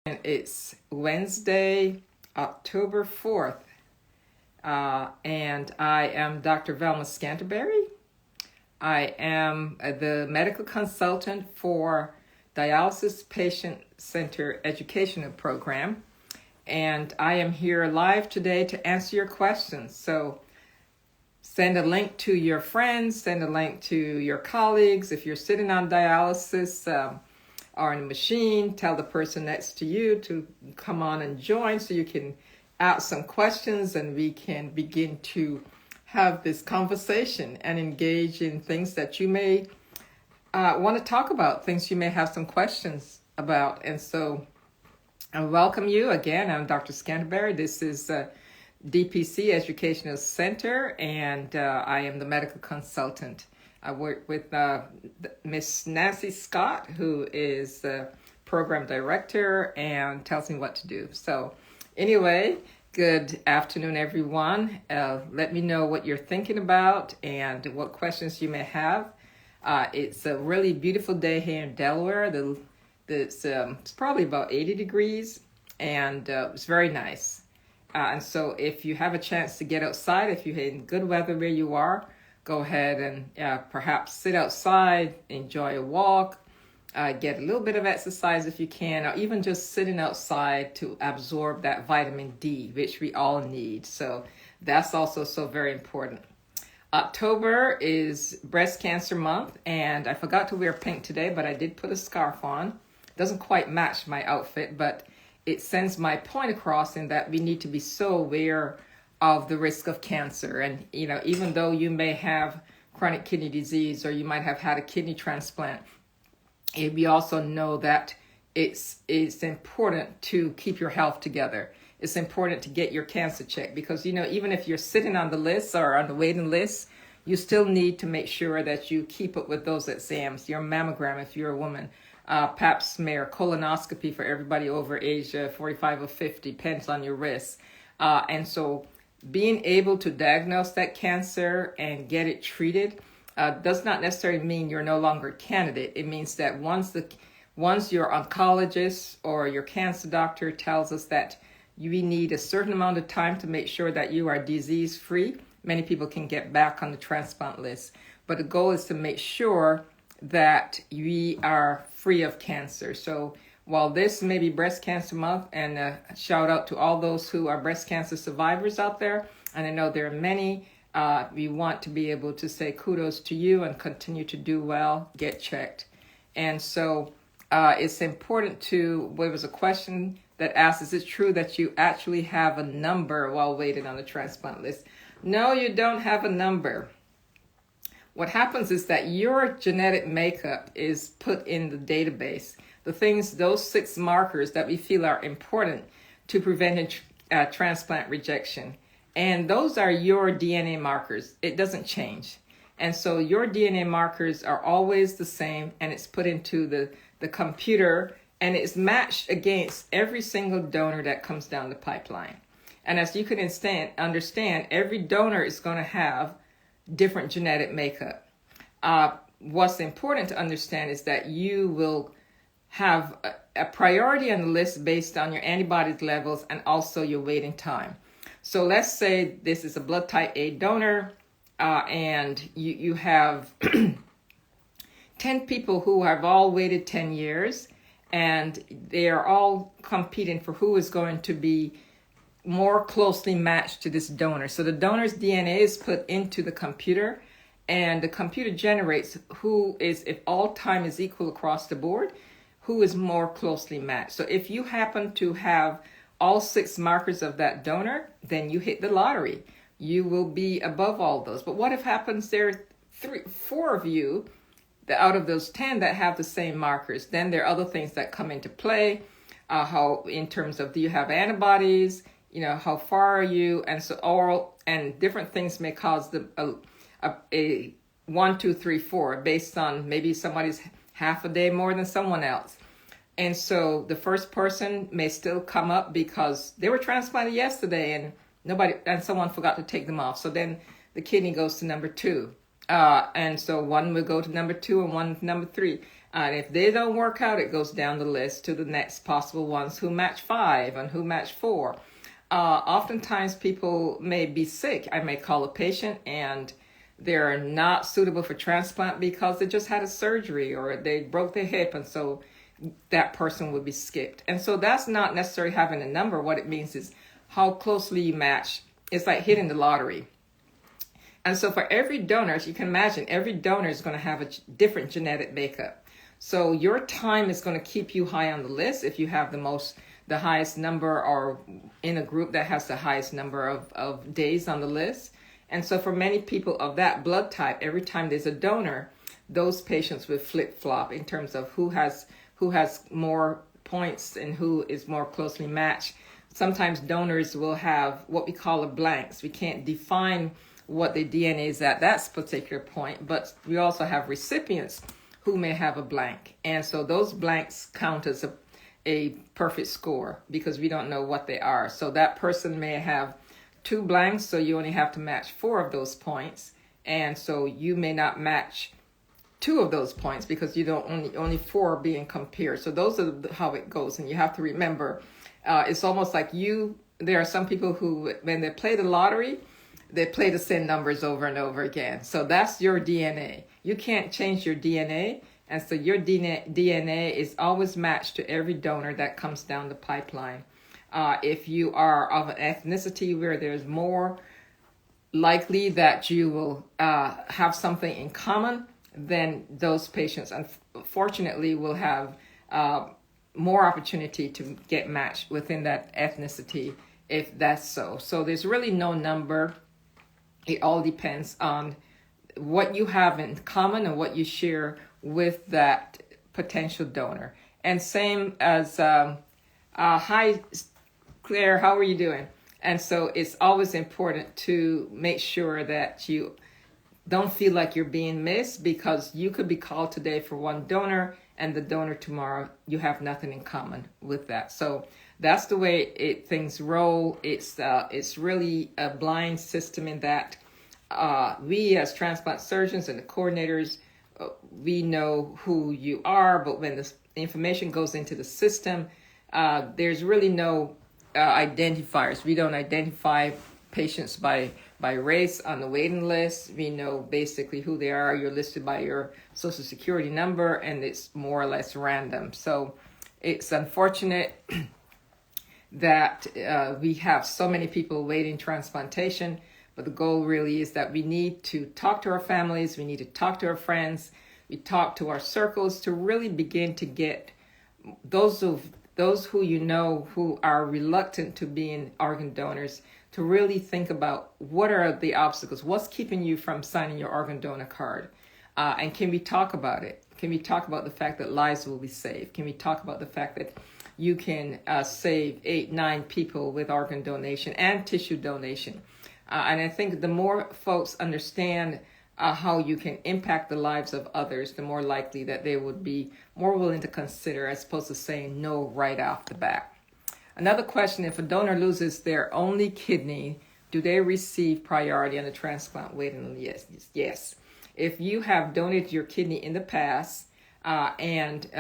And it's Wednesday, October 4th, and I am Dr. Velma Scanterbury. I am the medical consultant for Dialysis Patient Center Educational Program, and I am here live today to answer your questions. So send a link to your friends, send a link to your colleagues. If you're sitting on dialysis, or in a machine, tell the person next to you to come on and join so you can ask some questions and we can begin to have this conversation and engage in things that you may want to talk about, things you may have some questions about. And so I welcome you again. I'm Dr. Scanterbury. This is DPC Educational Center, and I am the medical consultant. I work with Miss Nancy Scott, who is the program director and tells me what to do. So anyway, good afternoon, everyone. Let me know what you're thinking about and what questions you may have. It's a really beautiful day here in Delaware. It's probably about 80 degrees, and it's very nice. And so if you have a chance to get outside, if you're in good weather where you are, go ahead and perhaps sit outside, enjoy a walk, get a little bit of exercise if you can, or even just sitting outside to absorb that vitamin D, which we all need. So that's also so very important. October is Breast Cancer Month, and I forgot to wear pink today, but I did put a scarf on. Doesn't quite match my outfit, but it sends my point across in that we need to be so aware of the risk of cancer. And, even though you may have chronic kidney disease or you might have had a kidney transplant, we also know that it's important to keep your health together. It's important to get your cancer checked because, even if you're sitting on the list or on the waiting list, you still need to make sure that you keep up with those exams, your mammogram if you're a woman, pap smear, colonoscopy for everybody over age 45 or 50, depends on your risk. And so being able to diagnose that cancer and get it treated does not necessarily mean you're no longer a candidate. It means that once your oncologist or your cancer doctor tells us that we need a certain amount of time to make sure that you are disease-free, many people can get back on the transplant list. But the goal is to make sure that we are free of cancer. So while this may be Breast Cancer Month, and a shout out to all those who are breast cancer survivors out there, and I know there are many, we want to be able to say kudos to you and continue to do well, get checked. And so it's important there was a question that asked, is it true that you actually have a number while waiting on the transplant list? No, you don't have a number. What happens is that your genetic makeup is put in the database. Those 6 markers that we feel are important to prevent transplant rejection. And those are your DNA markers. It doesn't change. And so your DNA markers are always the same, and it's put into the computer, and it's matched against every single donor that comes down the pipeline. And as you can understand, every donor is going to have different genetic makeup. What's important to understand is that you will have a priority on the list based on your antibodies levels and also your waiting time. So let's say this is a blood type A donor, and you have 10 people who have all waited 10 years, and they are all competing for who is going to be more closely matched to this donor. So the donor's DNA is put into the computer, and the computer generates if all time is equal across the board, who is more closely matched. So if you happen to have all 6 markers of that donor, then you hit the lottery. You will be above all those. But what if happens there are 4 of you out of those 10 that have the same markers? Then there are other things that come into play. How, in terms of, do you have antibodies? How far are you? And so oral and different things may cause a 1, 2, 3, 4 based on maybe somebody's half a day more than someone else. And so the first person may still come up because they were transplanted yesterday and someone forgot to take them off. So then the kidney goes to number 2. And so one will go to number 2 and one number 3. And if they don't work out, it goes down the list to the next possible ones who match 5 and who match 4. Oftentimes people may be sick. I may call a patient and they're not suitable for transplant because they just had a surgery or they broke their hip, and so that person would be skipped. And so that's not necessarily having a number. What it means is how closely you match. It's like hitting the lottery. And so for every donor, as you can imagine, every donor is going to have a different genetic makeup. So your time is going to keep you high on the list if you have the highest number, or in a group that has the highest number of days on the list. And so for many people of that blood type, every time there's a donor, those patients will flip-flop in terms of who has more points and who is more closely matched. Sometimes donors will have what we call a blanks. We can't define what the DNA is at that particular point, but we also have recipients who may have a blank. And so those blanks count as a perfect score because we don't know what they are. So that person may have 2 blanks, so you only have to match 4 of those points. And so you may not match 2 of those points because you don't only 4 are being compared. So those are how it goes. And you have to remember, it's almost like there are some people who, when they play the lottery, they play the same numbers over and over again. So that's your DNA. You can't change your DNA. And so your DNA is always matched to every donor that comes down the pipeline. If you are of an ethnicity where there's more likely that you will have something in common, then those patients, unfortunately, will have more opportunity to get matched within that ethnicity, if that's so. So there's really no number. It all depends on what you have in common and what you share with that potential donor. And same as, hi, Claire, how are you doing? And so it's always important to make sure that you don't feel like you're being missed, because you could be called today for one donor and the donor tomorrow, you have nothing in common with that. So that's the way things roll. It's really a blind system in that we as transplant surgeons and the coordinators, we know who you are, but when the information goes into the system, there's really no identifiers. We don't identify patients by race on the waiting list. We know basically who they are. You're listed by your social security number, and it's more or less random. So it's unfortunate that we have so many people waiting transplantation, but the goal really is that we need to talk to our families, we need to talk to our friends, we talk to our circles to really begin to get those who you know who are reluctant to being organ donors to really think about what are the obstacles, what's keeping you from signing your organ donor card, and can we talk about it? Can we talk about the fact that lives will be saved? Can we talk about the fact that you can save 8-9 people with organ donation and tissue donation? And I think the more folks understand how you can impact the lives of others, the more likely that they would be more willing to consider, as opposed to saying no right off the bat. Another question, if a donor loses their only kidney, do they receive priority on the transplant waiting list? Yes. If you have donated your kidney in the past and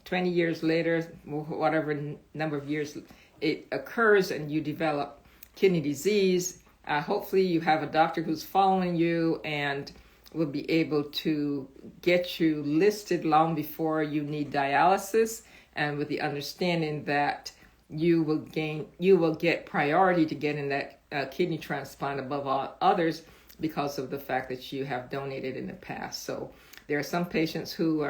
20 years later, whatever number of years it occurs, and you develop kidney disease, hopefully you have a doctor who's following you and will be able to get you listed long before you need dialysis, and with the understanding that you will get priority to getting that kidney transplant above all others because of the fact that you have donated in the past. So there are some patients who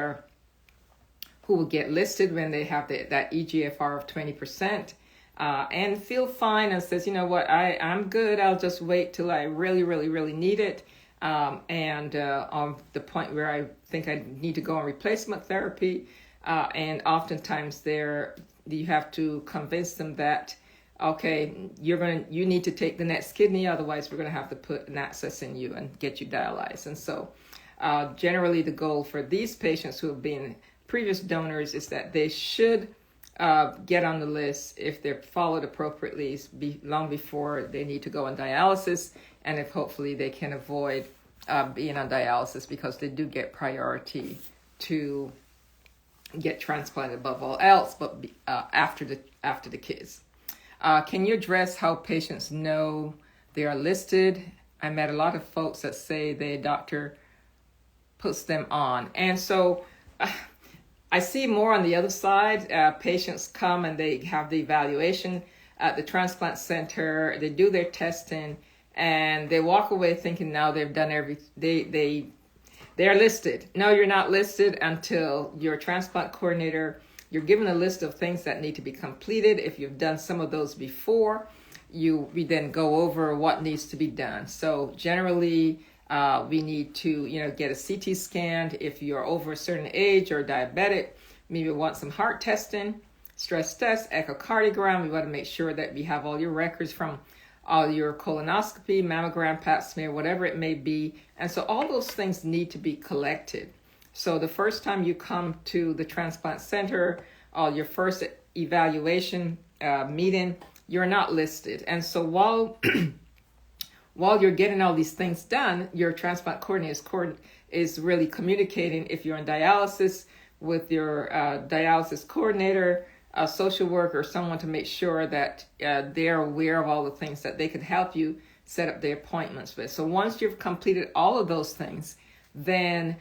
will get listed when they have that EGFR of 20%. And feel fine and says, you know what, I'm good. I'll just wait till I really, really, really need it. And on the point where I think I need to go on replacement therapy. And oftentimes you have to convince them that, okay, you need to take the next kidney. Otherwise, we're going to have to put an access in you and get you dialyzed. And so generally the goal for these patients who have been previous donors is that they should get on the list if they're followed appropriately long before they need to go on dialysis, and if hopefully they can avoid being on dialysis, because they do get priority to get transplanted above all else, but after the kids. Can you address how patients know they are listed? I met a lot of folks that say the doctor puts them on. And so I see more on the other side. Patients come and they have the evaluation at the transplant center. They do their testing and they walk away thinking now they've done they're listed. No, you're not listed until your transplant coordinator, you're given a list of things that need to be completed. If you've done some of those before, we then go over what needs to be done. So generally, we need to, get a CT scan if you're over a certain age or diabetic. Maybe want some heart testing, stress test, echocardiogram. We want to make sure that we have all your records from all your colonoscopy, mammogram, pap smear, whatever it may be. And so all those things need to be collected. So the first time you come to the transplant center, your first evaluation meeting, you're not listed. And so while you're getting all these things done, your transplant coordinator is really communicating if you're on dialysis with your dialysis coordinator, a social worker, someone to make sure that they're aware of all the things that they can help you set up the appointments with. So once you've completed all of those things, then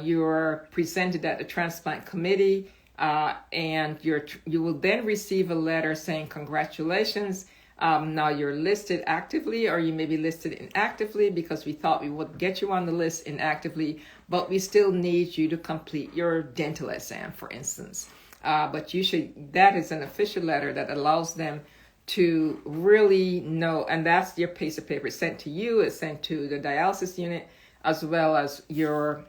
you're presented at the transplant committee, and you will then receive a letter saying congratulations. Now you're listed actively, or you may be listed inactively because we thought we would get you on the list inactively, but we still need you to complete your dental exam, for instance. But that is an official letter that allows them to really know, and that's your piece of paper. It's sent to you, it's sent to the dialysis unit, as well as your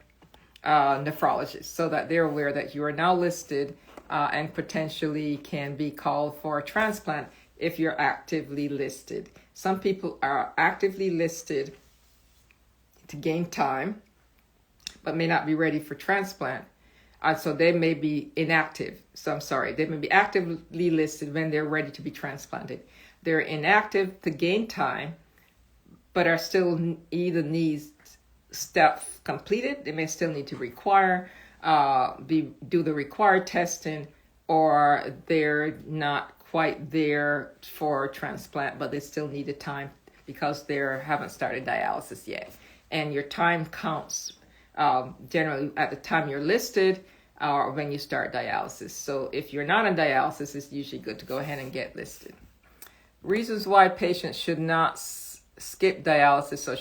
nephrologist, so that they're aware that you are now listed and potentially can be called for a transplant if you're actively listed. Some people are actively listed to gain time, but may not be ready for transplant. So they may be inactive. They may be actively listed when they're ready to be transplanted. They're inactive to gain time, but are still either needs stuff completed. They may still need to do the required testing, or they're not quite there for transplant, but they still need the time because they haven't started dialysis yet. And your time counts generally at the time you're listed or when you start dialysis. So if you're not on dialysis, it's usually good to go ahead and get listed. Reasons why patients should not skip dialysis or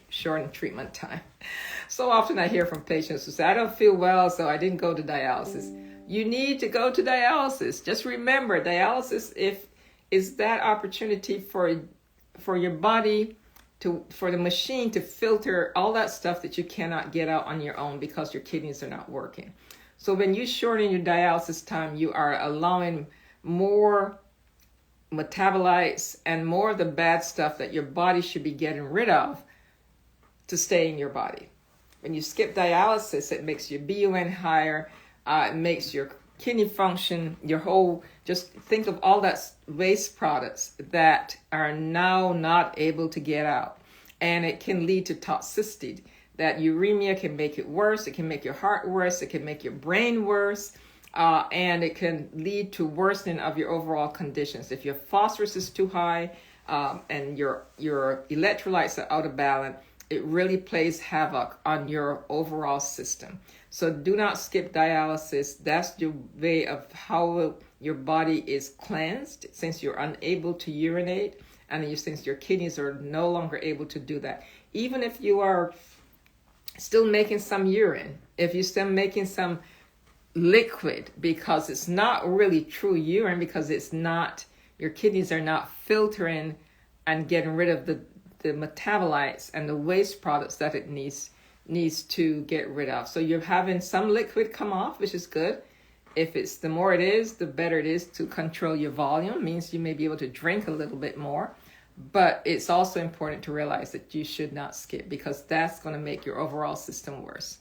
shorten treatment time. So often I hear from patients who say, I don't feel well, so I didn't go to dialysis. You need to go to dialysis. Just remember, dialysis is that opportunity for your body for the machine to filter all that stuff that you cannot get out on your own because your kidneys are not working. So when you shorten your dialysis time, you are allowing more metabolites and more of the bad stuff that your body should be getting rid of to stay in your body. When you skip dialysis, it makes your BUN higher, it makes your kidney function, just think of all that waste products that are now not able to get out. And it can lead to toxicity. That uremia can make it worse, it can make your heart worse, it can make your brain worse, and it can lead to worsening of your overall conditions. If your phosphorus is too high and your electrolytes are out of balance, it really plays havoc on your overall system. So do not skip dialysis. That's your way of how your body is cleansed, since you're unable to urinate and since your kidneys are no longer able to do that. Even if you are still making some urine, if you're still making some liquid, because it's not really true urine, because your kidneys are not filtering and getting rid of the metabolites and the waste products that it needs to get rid of. So you're having some liquid come off, which is good. If the more it is, the better it is to control your volume. It means you may be able to drink a little bit more. But it's also important to realize that you should not skip, because that's going to make your overall system worse.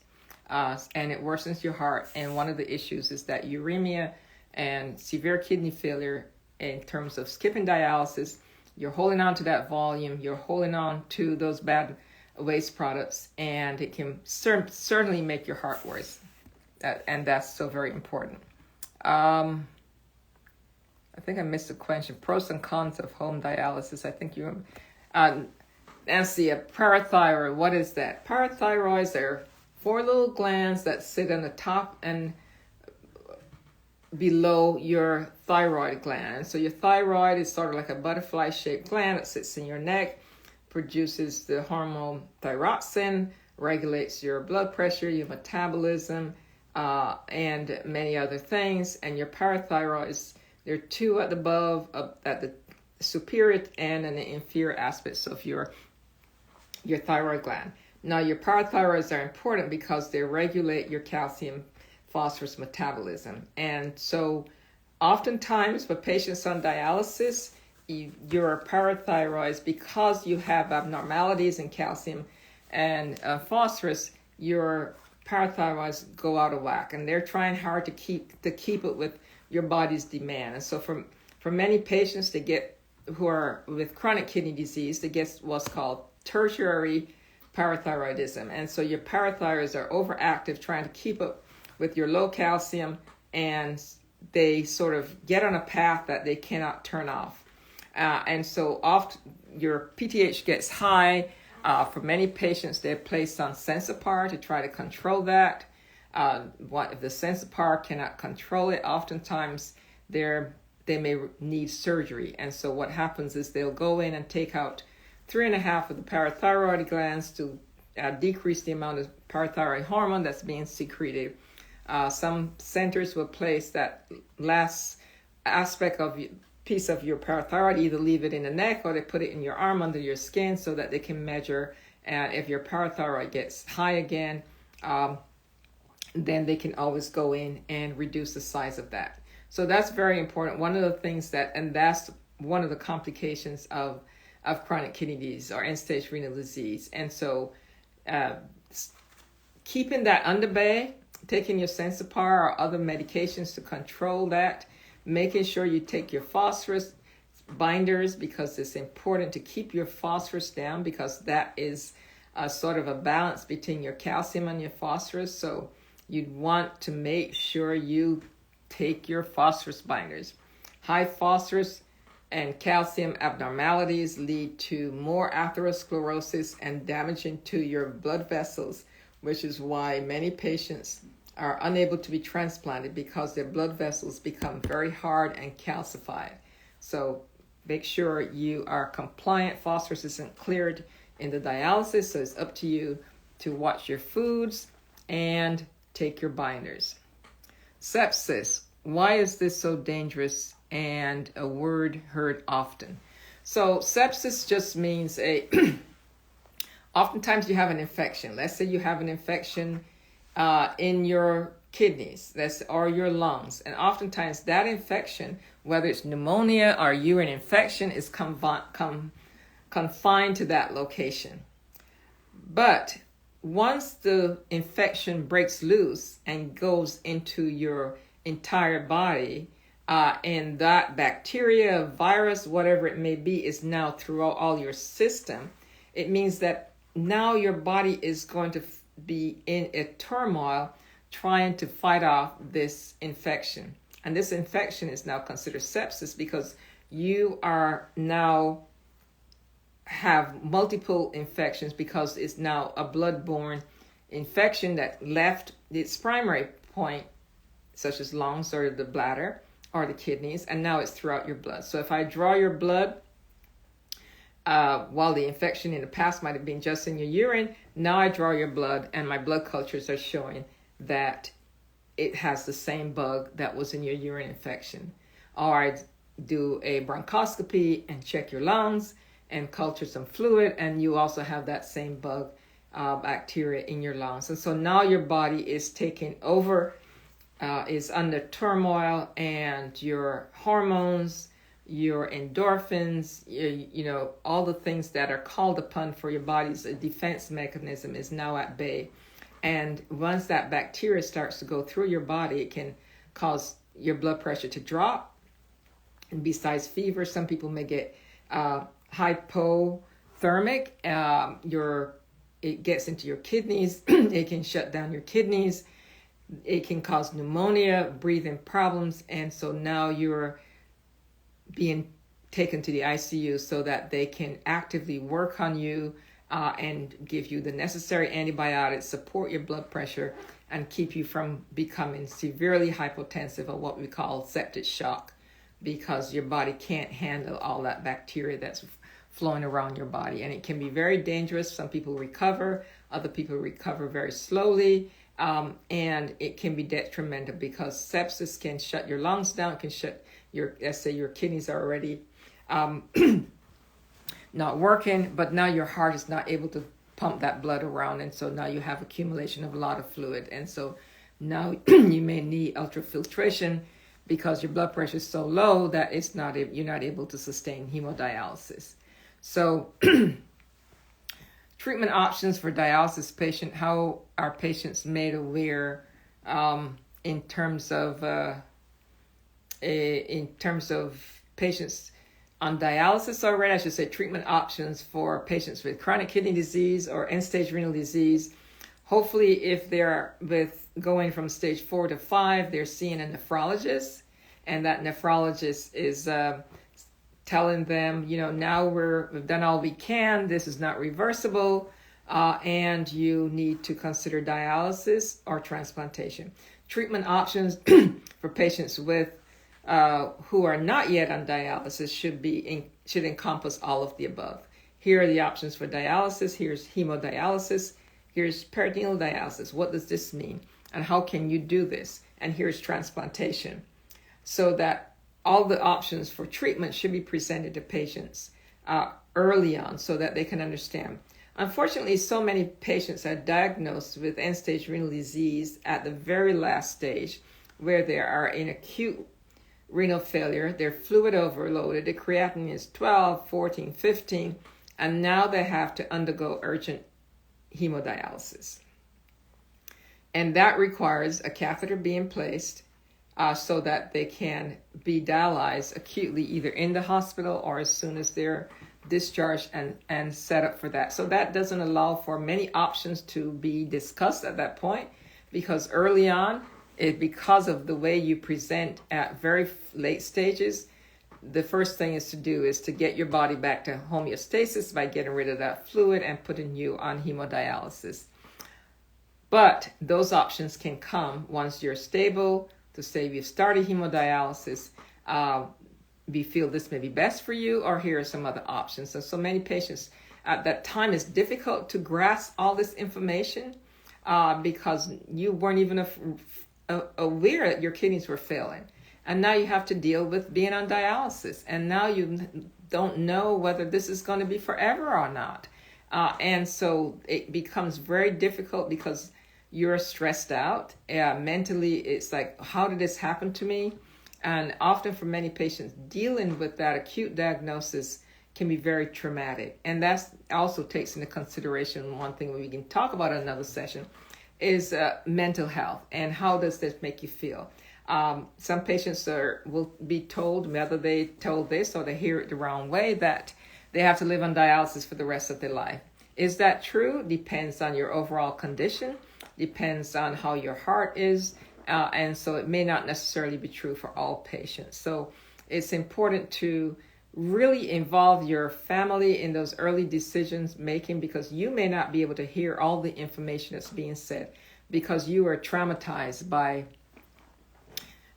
And it worsens your heart. And one of the issues is that uremia and severe kidney failure, in terms of skipping dialysis, you're holding on to that volume, you're holding on to those bad waste products, and it can certainly make your heart worse. and that's so very important. I think I missed a question. Pros and cons of home dialysis. I think you, Nancy, a parathyroid. What is that? Parathyroids are 4 little glands that sit on the top and below your thyroid gland. So your thyroid is sort of like a butterfly-shaped gland that sits in your neck, produces the hormone thyroxine, regulates your blood pressure, your metabolism, and many other things. And your parathyroids, there are 2 at the above, at the superior and in the inferior aspects of your thyroid gland. Now, your parathyroids are important because they regulate your calcium phosphorus metabolism. And so oftentimes for patients on dialysis, your parathyroids, because you have abnormalities in calcium and phosphorus, your parathyroids go out of whack, and they're trying hard to keep it with your body's demand. And so for many patients who are with chronic kidney disease, they get what's called tertiary parathyroidism. And so your parathyroids are overactive trying to keep up with your low calcium, and they sort of get on a path that they cannot turn off. And so often your PTH gets high. For many patients, they're placed on Sensipar to try to control that. If the Sensipar cannot control it, oftentimes they may need surgery. And so what happens is they'll go in and take out 3.5 of the parathyroid glands to decrease the amount of parathyroid hormone that's being secreted. Some centers will place that last aspect of piece of your parathyroid, either leave it in the neck or they put it in your arm under your skin so that they can measure. And if your parathyroid gets high again, then they can always go in and reduce the size of that. So that's very important. One of the things that's one of the complications of chronic kidney disease or end-stage renal disease. And so keeping that under bay, taking your Sensipar or other medications to control that, making sure you take your phosphorus binders, because it's important to keep your phosphorus down, because that is a sort of a balance between your calcium and your phosphorus. So you'd want to make sure you take your phosphorus binders. High phosphorus and calcium abnormalities lead to more atherosclerosis and damaging to your blood vessels, which is why many patients are unable to be transplanted, because their blood vessels become very hard and calcified. So make sure you are compliant. Phosphorus isn't cleared in the dialysis, so it's up to you to watch your foods and take your binders. Sepsis. Why is this so dangerous and a word heard often? So sepsis just means oftentimes you have an infection. Let's say you have an infection in your kidneys or your lungs. And oftentimes that infection, whether it's pneumonia or urine infection, is confined to that location. But once the infection breaks loose and goes into your entire body, and that bacteria, virus, whatever it may be, is now throughout all your system, it means that now your body is going to be in a turmoil trying to fight off this infection. And this infection is now considered sepsis, because you are now have multiple infections, because it's now a blood-borne infection that left its primary point, such as lungs or the bladder or the kidneys, and now it's throughout your blood. So if I draw your blood, while the infection in the past might have been just in your urine, now I draw your blood and my blood cultures are showing that it has the same bug that was in your urine infection. Or I do a bronchoscopy and check your lungs and culture some fluid, and you also have that same bug bacteria in your lungs. And so now your body is taking over, is under turmoil, and your hormones, your endorphins, all the things that are called upon for your body's defense mechanism is now at bay. And once that bacteria starts to go through your body, it can cause your blood pressure to drop. And besides fever, some people may get hypothermic. It gets into your kidneys. It can shut down your kidneys. It can cause pneumonia, breathing problems, and so now you're being taken to the ICU so that they can actively work on you and give you the necessary antibiotics, support your blood pressure, and keep you from becoming severely hypotensive, or what we call septic shock, because your body can't handle all that bacteria that's flowing around your body. And it can be very dangerous. Some people recover, other people recover very slowly, and it can be detrimental because sepsis can shut your lungs down, it can shut let's say your kidneys are already not working, but now your heart is not able to pump that blood around, and so now you have accumulation of a lot of fluid, and so now you may need ultrafiltration because your blood pressure is so low that you're not able to sustain hemodialysis. So treatment options for dialysis patient, how are patients made aware in terms of patients on dialysis already, I should say treatment options for patients with chronic kidney disease or end-stage renal disease. Hopefully, if they're going from stage 4 to 5, they're seeing a nephrologist, and that nephrologist is telling them, now we've done all we can, this is not reversible, and you need to consider dialysis or transplantation. Treatment options for patients with who are not yet on dialysis should encompass all of the above. Here are the options for dialysis. Here's hemodialysis. Here's peritoneal dialysis. What does this mean? And how can you do this? And here's transplantation. So that all the options for treatment should be presented to patients early on so that they can understand. Unfortunately, so many patients are diagnosed with end-stage renal disease at the very last stage, where they are in acute renal failure, they're fluid overloaded, the creatinine is 12, 14, 15, and now they have to undergo urgent hemodialysis. And that requires a catheter being placed so that they can be dialyzed acutely, either in the hospital or as soon as they're discharged and set up for that. So that doesn't allow for many options to be discussed at that point, because early on, because of the way you present at very late stages, the first thing is to get your body back to homeostasis by getting rid of that fluid and putting you on hemodialysis. But those options can come once you're stable, to say you've started hemodialysis, we feel this may be best for you, or here are some other options. And so many patients at that time, it's difficult to grasp all this information because you weren't even aware that your kidneys were failing. And now you have to deal with being on dialysis. And now you don't know whether this is going to be forever or not. And so it becomes very difficult because you're stressed out. Mentally, it's like, how did this happen to me? And often for many patients, dealing with that acute diagnosis can be very traumatic. And that also takes into consideration one thing we can talk about in another session is mental health and how does this make you feel. Some patients will be told, whether they told this or they hear it the wrong way, that they have to live on dialysis for the rest of their life. Is that true? Depends on your overall condition, depends on how your heart is, and so it may not necessarily be true for all patients. So it's important to really involve your family in those early decisions making, because you may not be able to hear all the information that's being said because you are traumatized by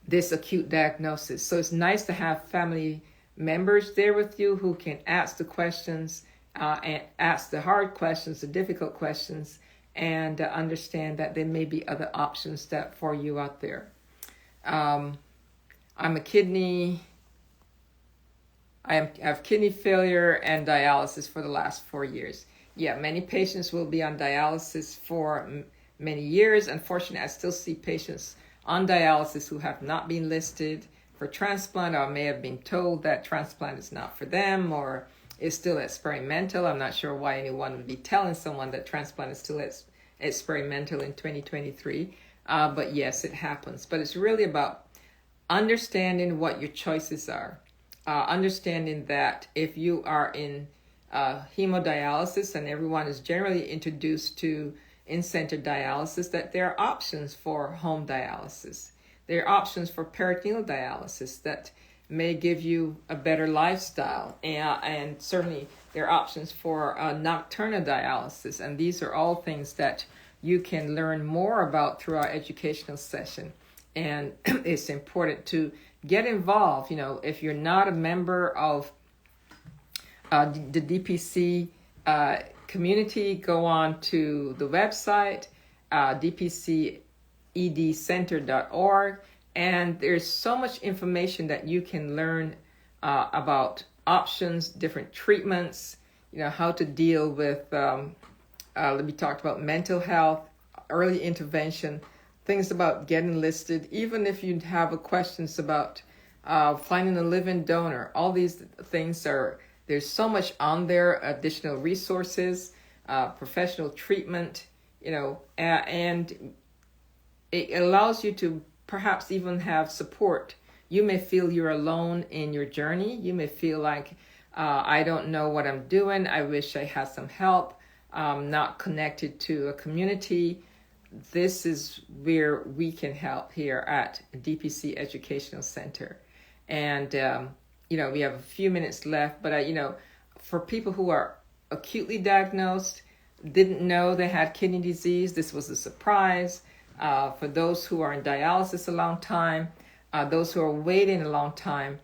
this acute diagnosis. So it's nice to have family members there with you who can ask the questions and ask the hard questions, the difficult questions, and understand that there may be other options that for you out there. I have kidney failure and dialysis for the last 4 years. Yeah, many patients will be on dialysis for many years. Unfortunately, I still see patients on dialysis who have not been listed for transplant, or may have been told that transplant is not for them or is still experimental. I'm not sure why anyone would be telling someone that transplant is still experimental in 2023. But yes, it happens. But it's really about understanding what your choices are. Understanding that if you are in hemodialysis, and everyone is generally introduced to in-center dialysis, that there are options for home dialysis. There are options for peritoneal dialysis that may give you a better lifestyle. And certainly there are options for nocturnal dialysis. And these are all things that you can learn more about through our educational session. And it's important to get involved. If you're not a member of the DPC community, go on to the website, dpcedcenter.org, and there's so much information that you can learn about options, different treatments, how to deal with, we talked about mental health, early intervention, things about getting listed, even if you have questions about finding a living donor. All these things there's so much on there, additional resources, professional treatment, and it allows you to perhaps even have support. You may feel you're alone in your journey. You may feel like, I don't know what I'm doing. I wish I had some help. Not connected to a community. This is where we can help here at DPC Educational Center. And, we have a few minutes left, but, for people who are acutely diagnosed, didn't know they had kidney disease, this was a surprise. For those who are in dialysis a long time, those who are waiting a long time,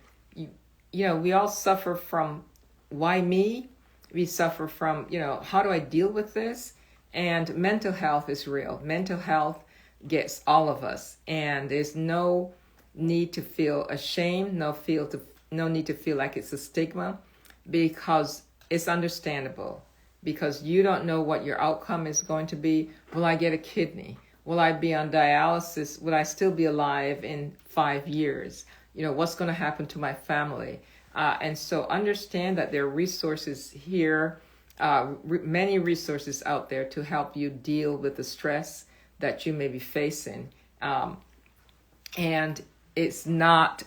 we all suffer from why me? We suffer from, how do I deal with this? And mental health is real. Mental health gets all of us. And there's no need to feel ashamed, no need to feel like it's a stigma, because it's understandable. Because you don't know what your outcome is going to be. Will I get a kidney? Will I be on dialysis? Will I still be alive in 5 years? What's going to happen to my family? And so understand that there are resources here, many resources out there to help you deal with the stress that you may be facing. And it's not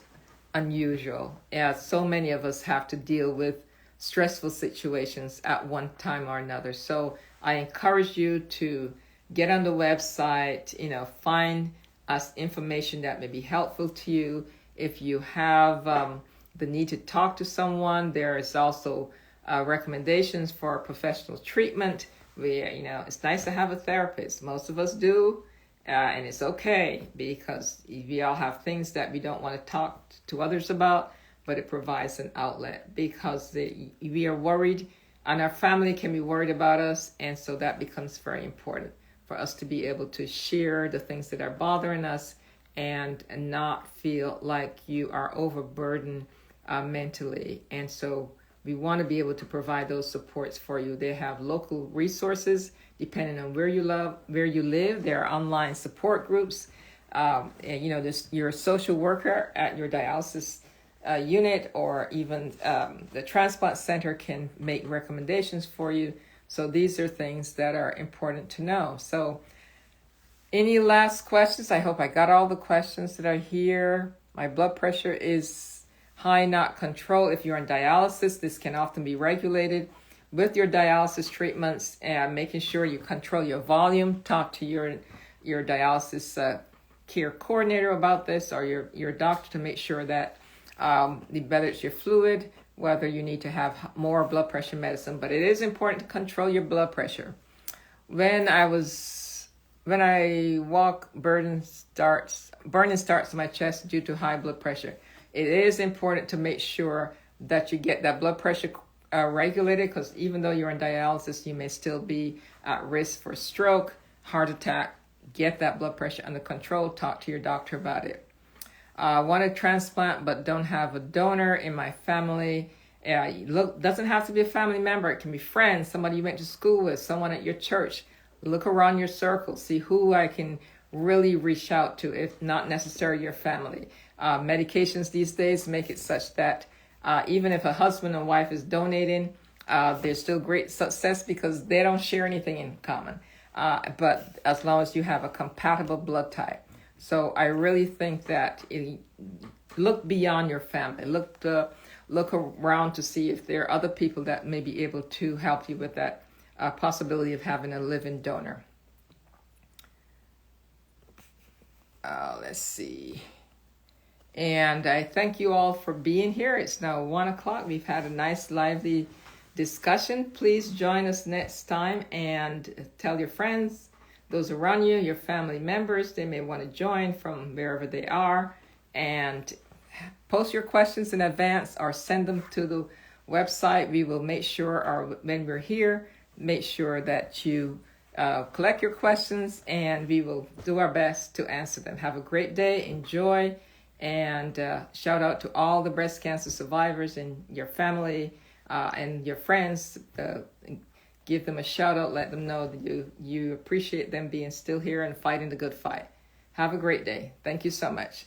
unusual. So many of us have to deal with stressful situations at one time or another. So I encourage you to get on the website, find us information that may be helpful to you. If you have the need to talk to someone, there is also recommendations for professional treatment. It's nice to have a therapist. Most of us do, and it's okay, because we all have things that we don't want to talk to others about, but it provides an outlet, because we are worried, and our family can be worried about us, and so that becomes very important for us to be able to share the things that are bothering us and not feel like you are overburdened mentally. And so we want to be able to provide those supports for you. They have local resources depending on where you live. There are online support groups. Your social worker at your dialysis unit, or even the transplant center can make recommendations for you. So these are things that are important to know. So any last questions? I hope I got all the questions that are here. My blood pressure is high, not controlled. If you're on dialysis, this can often be regulated with your dialysis treatments, and making sure you control your volume. Talk to your dialysis care coordinator about this, or your doctor, to make sure that whether it's your fluid, whether you need to have more blood pressure medicine. But it is important to control your blood pressure. When I walk, burning starts in my chest due to high blood pressure. It is important to make sure that you get that blood pressure regulated, because even though you're on dialysis, you may still be at risk for stroke, heart attack. Get that blood pressure under control. Talk to your doctor about it. I want to transplant but don't have a donor in my family. Doesn't have to be a family member. It can be friends, somebody you went to school with, someone at your church. Look around your circle, see who I can really reach out to, if not necessarily your family. Medications these days make it such that even if a husband and wife is donating, there's still great success because they don't share anything in common. But as long as you have a compatible blood type. So I really think that look beyond your family. Look around to see if there are other people that may be able to help you with that possibility of having a living donor. let's see. And I thank you all for being here. It's now 1:00. We've had a nice, lively discussion. Please join us next time and tell your friends, those around you, your family members. They may want to join from wherever they are. And post your questions in advance or send them to the website. We will make sure, or when we're here, make sure that you collect your questions, and we will do our best to answer them. Have a great day. Enjoy. And shout out to all the breast cancer survivors and your family and your friends. Give them a shout out. Let them know that you appreciate them being still here and fighting the good fight. Have a great day. Thank you so much.